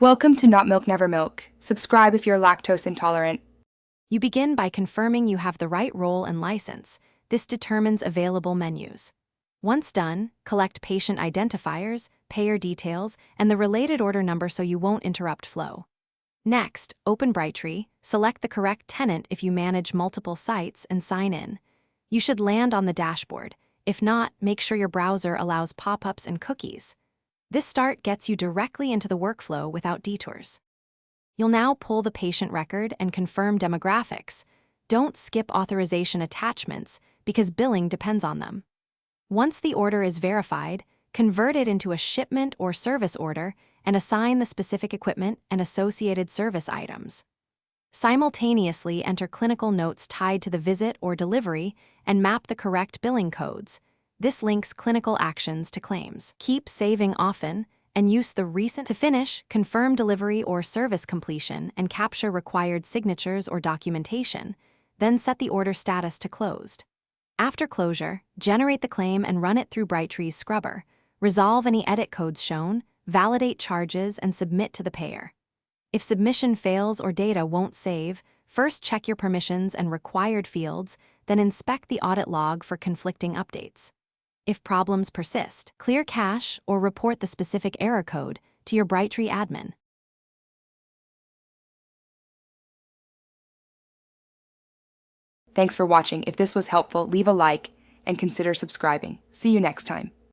Welcome to Not Milk Never Milk. Subscribe if you're lactose intolerant. You begin by confirming you have the right role and license. This determines available menus. Once done, collect patient identifiers, payer details, and the related order number so you won't interrupt flow. Next, open Brightree, select the correct tenant if you manage multiple sites, and sign in. You should land on the dashboard. If not, make sure your browser allows pop-ups and cookies. This start gets you directly into the workflow without detours. You'll now pull the patient record and confirm demographics. Don't skip authorization attachments because billing depends on them. Once the order is verified, convert it into a shipment or service order and assign the specific equipment and associated service items. Simultaneously enter clinical notes tied to the visit or delivery and map the correct billing codes. This links clinical actions to claims. Keep saving often and use the recent to finish, confirm delivery or service completion, and capture required signatures or documentation. Then set the order status to closed. After closure, generate the claim and run it through Brightree's scrubber. Resolve any edit codes shown, validate charges, and submit to the payer. If submission fails or data won't save, first check your permissions and required fields, then inspect the audit log for conflicting updates. If problems persist, clear cache or report the specific error code to your Brightree admin. Thanks for watching. If this was helpful, leave a like and consider subscribing. See you next time.